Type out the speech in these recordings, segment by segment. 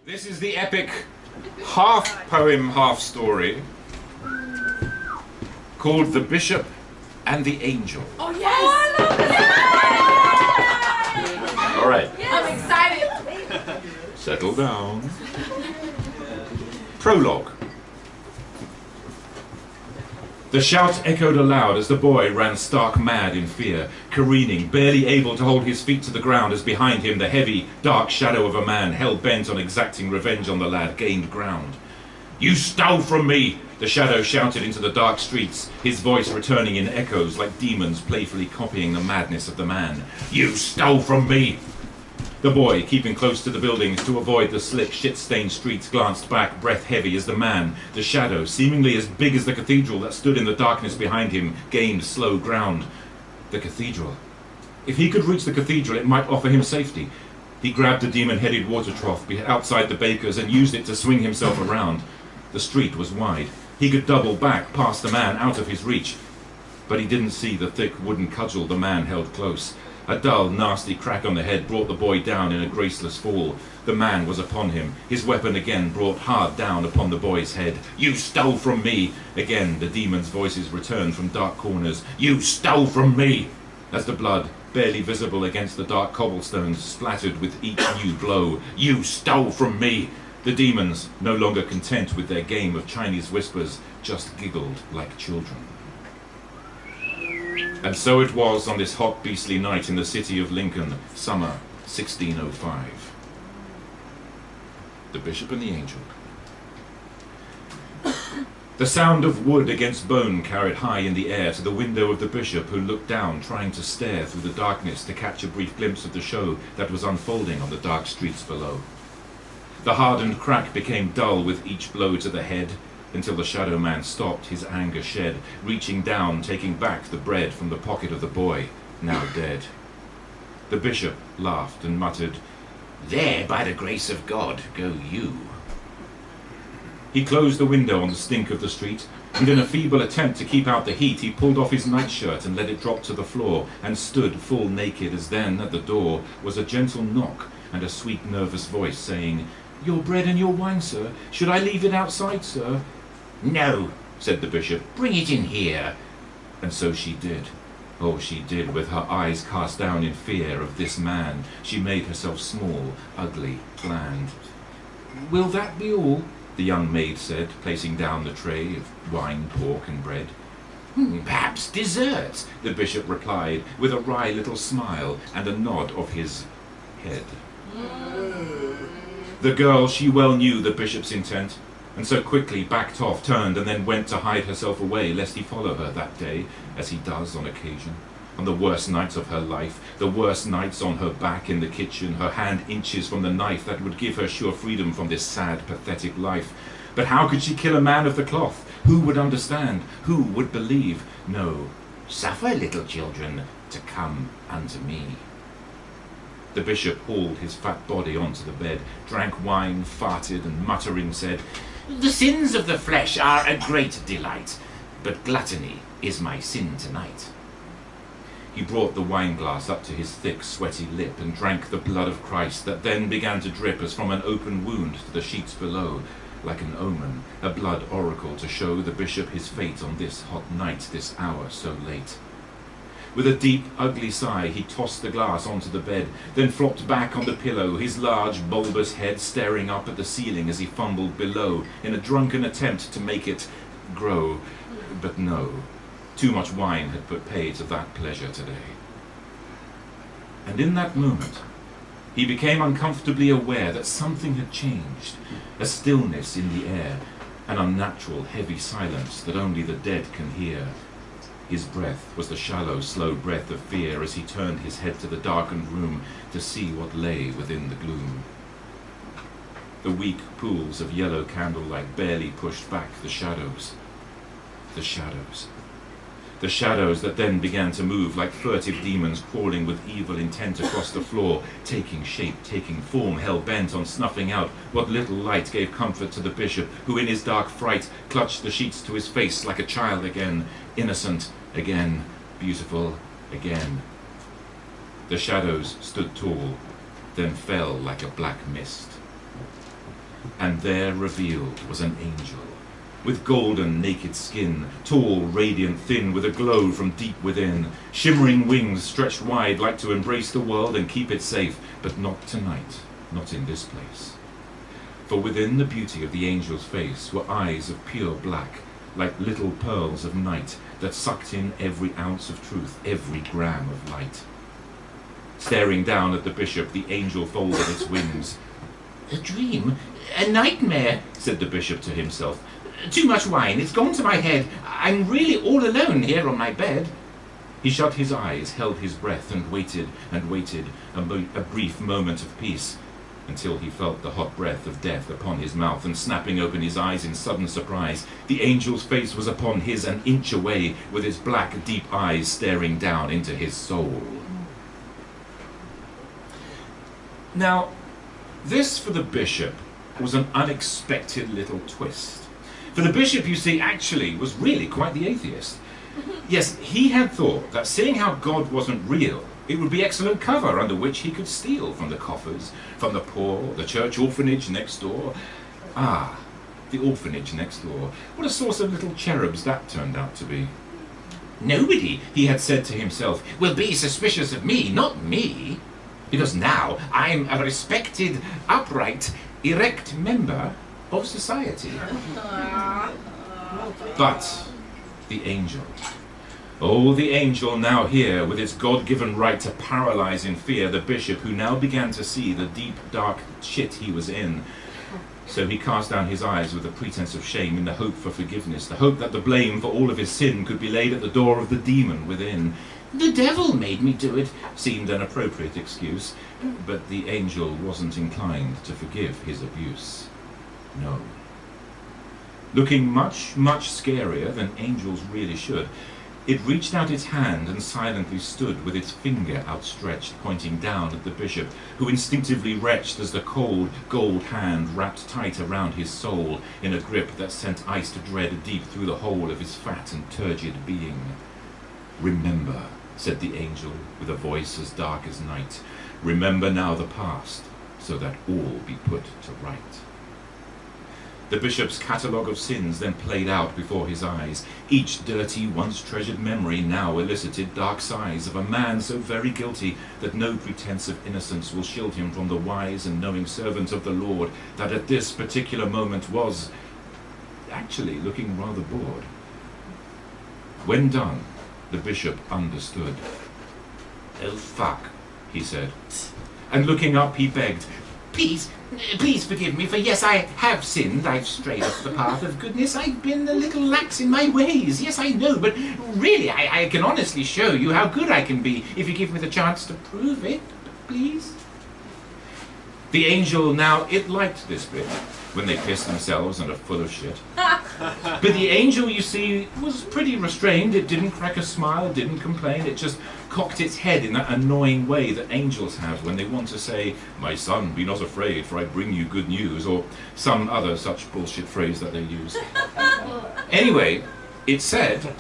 This is the epic half poem, half story called The Bishop and the Angel. Oh, yes! Oh, I love it! All right. Yes. I'm excited. Settle down. Prologue. The shout echoed aloud as the boy ran stark mad in fear, careening, barely able to hold his feet to the ground as behind him the heavy, dark shadow of a man hell-bent on exacting revenge on the lad gained ground. "You stole from me!" the shadow shouted into the dark streets, his voice returning in echoes like demons playfully copying the madness of the man. "You stole from me!" The boy, keeping close to the buildings to avoid the slick, shit-stained streets, glanced back, breath heavy, as the man, the shadow, seemingly as big as the cathedral that stood in the darkness behind him, gained slow ground. The cathedral. If he could reach the cathedral, it might offer him safety. He grabbed a demon-headed water trough outside the baker's and used it to swing himself around. The street was wide. He could double back, past the man, out of his reach. But he didn't see the thick wooden cudgel the man held close. A dull, nasty crack on the head brought the boy down in a graceless fall. The man was upon him, his weapon again brought hard down upon the boy's head. "You stole from me!" Again the demon's voices returned from dark corners. "You stole from me!" As the blood, barely visible against the dark cobblestones, splattered with each new blow. "You stole from me!" The demons, no longer content with their game of Chinese whispers, just giggled like children. And so it was on this hot, beastly night in the city of Lincoln, summer 1605. The Bishop and the Angel. The sound of wood against bone carried high in the air to the window of the bishop, who looked down, trying to stare through the darkness to catch a brief glimpse of the show that was unfolding on the dark streets below. The hardened crack became dull with each blow to the head, until the shadow man stopped, his anger shed, reaching down, taking back the bread from the pocket of the boy, now dead. The bishop laughed and muttered, "There, by the grace of God, go you." He closed the window on the stink of the street, and in a feeble attempt to keep out the heat, he pulled off his nightshirt and let it drop to the floor, and stood full naked, as then, at the door, was a gentle knock, and a sweet, nervous voice saying, "Your bread and your wine, sir. Should I leave it outside, sir?" "No," said the bishop, "bring it in here." And so she did. Oh, she did, with her eyes cast down in fear of this man. She made herself small, ugly, bland. "Will that be all?" the young maid said, placing down the tray of wine, pork, and bread. "Perhaps dessert," the bishop replied, with a wry little smile and a nod of his head. The girl, she well knew the bishop's intent, and so quickly backed off, turned, and then went to hide herself away, lest he follow her that day, as he does on occasion, on the worst nights of her life, the worst nights on her back in the kitchen, her hand inches from the knife that would give her sure freedom from this sad, pathetic life. But how could she kill a man of the cloth? Who would understand? Who would believe? No, "Suffer little children to come unto me." The bishop hauled his fat body onto the bed, drank wine, farted, and muttering said, "The sins of the flesh are a great delight, but gluttony is my sin tonight." He brought the wine-glass up to his thick, sweaty lip and drank the blood of Christ that then began to drip as from an open wound to the sheets below, like an omen, a blood oracle to show the bishop his fate on this hot night, this hour so late. With a deep, ugly sigh, he tossed the glass onto the bed, then flopped back on the pillow, his large, bulbous head staring up at the ceiling as he fumbled below, in a drunken attempt to make it grow. But no, too much wine had put pay to that pleasure today. And in that moment, he became uncomfortably aware that something had changed, a stillness in the air, an unnatural, heavy silence that only the dead can hear. His breath was the shallow, slow breath of fear as he turned his head to the darkened room to see what lay within the gloom. The weak pools of yellow candlelight barely pushed back the shadows. The shadows. The shadows that then began to move like furtive demons crawling with evil intent across the floor, taking shape, taking form, hell-bent on snuffing out what little light gave comfort to the bishop, who in his dark fright clutched the sheets to his face like a child again, innocent again, beautiful again. The shadows stood tall, then fell like a black mist. And there revealed was an angel, with golden naked skin, tall, radiant, thin, with a glow from deep within, shimmering wings stretched wide like to embrace the world and keep it safe, but not tonight, not in this place. For within the beauty of the angel's face were eyes of pure black, like little pearls of night that sucked in every ounce of truth, every gram of light. Staring down at the bishop, the angel folded its wings. "A dream? A nightmare," said the bishop to himself. "Too much wine, it's gone to my head. I'm really all alone here on my bed." He shut his eyes, held his breath, and waited, a brief moment of peace, until he felt the hot breath of death upon his mouth, and snapping open his eyes in sudden surprise, the angel's face was upon his an inch away, with its black, deep eyes staring down into his soul. Now, this for the bishop was an unexpected little twist. For the bishop, you see, actually was really quite the atheist. Yes, he had thought that seeing how God wasn't real, it would be excellent cover under which he could steal from the coffers, from the poor, the church orphanage next door. Ah, the orphanage next door. What a source of little cherubs that turned out to be. Nobody, he had said to himself, will be suspicious of me, not me, because now I'm a respected, upright, erect member of society. But the angel. Oh, the angel now here, with its God-given right to paralyze in fear the bishop, who now began to see the deep, dark shit he was in. So he cast down his eyes with a pretense of shame in the hope for forgiveness, the hope that the blame for all of his sin could be laid at the door of the demon within. "The devil made me do it," seemed an appropriate excuse, but the angel wasn't inclined to forgive his abuse. No. Looking much, much scarier than angels really should, it reached out its hand and silently stood with its finger outstretched, pointing down at the bishop, who instinctively retched as the cold, gold hand wrapped tight around his soul in a grip that sent iced dread deep through the whole of his fat and turgid being. "Remember," said the angel, with a voice as dark as night, "remember now the past, so that all be put to right." The bishop's catalogue of sins then played out before his eyes. Each dirty, once-treasured memory now elicited dark sighs of a man so very guilty that no pretense of innocence will shield him from the wise and knowing servant of the Lord that at this particular moment was actually looking rather bored. When done, the bishop understood. "Oh, fuck," he said. And looking up, he begged, Please forgive me, for yes, I have sinned. I've strayed off the path of goodness. I've been a little lax in my ways. Yes, I know, but really, I can honestly show you how good I can be if you give me the chance to prove it, please." The angel now, it liked this bit, when they pissed themselves and are full of shit. But the angel, you see, was pretty restrained. It didn't crack a smile, it didn't complain, it just cocked its head in that annoying way that angels have when they want to say, "My son, be not afraid, for I bring you good news," or some other such bullshit phrase that they use. Anyway, it said,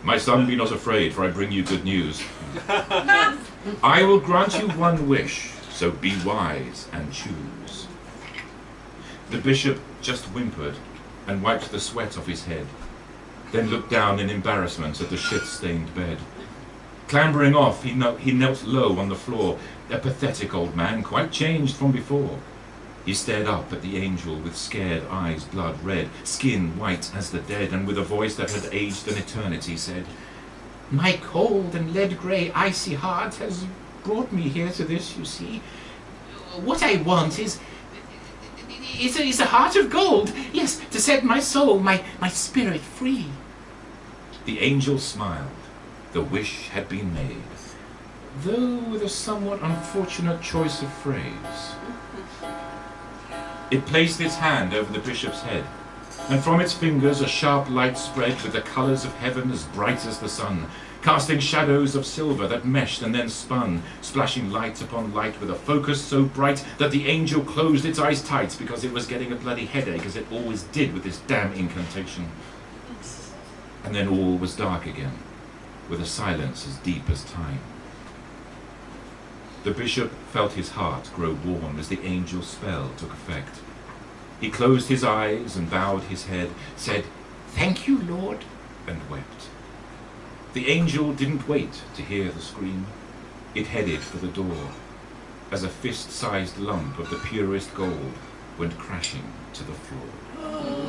"My son, be not afraid, for I bring you good news. I will grant you one wish, so be wise and choose." The bishop just whimpered and wiped the sweat off his head, then looked down in embarrassment at the shit-stained bed. Clambering off, he knelt low on the floor, a pathetic old man, quite changed from before. He stared up at the angel with scared eyes blood red, skin white as the dead, and with a voice that had aged an eternity said, "My cold and lead-grey icy heart has brought me here to this, you see. What I want is a heart of gold, yes, to set my soul, my spirit free." The angel smiled. The wish had been made, though with a somewhat unfortunate choice of phrase. It placed its hand over the bishop's head, and from its fingers a sharp light spread with the colours of heaven as bright as the sun, casting shadows of silver that meshed and then spun, splashing light upon light with a focus so bright that the angel closed its eyes tight because it was getting a bloody headache, as it always did with this damn incantation. And then all was dark again, with a silence as deep as time. The bishop felt his heart grow warm as the angel's spell took effect. He closed his eyes and bowed his head, said, "Thank you, Lord," and wept. The angel didn't wait to hear the scream. It headed for the door, as a fist-sized lump of the purest gold went crashing to the floor.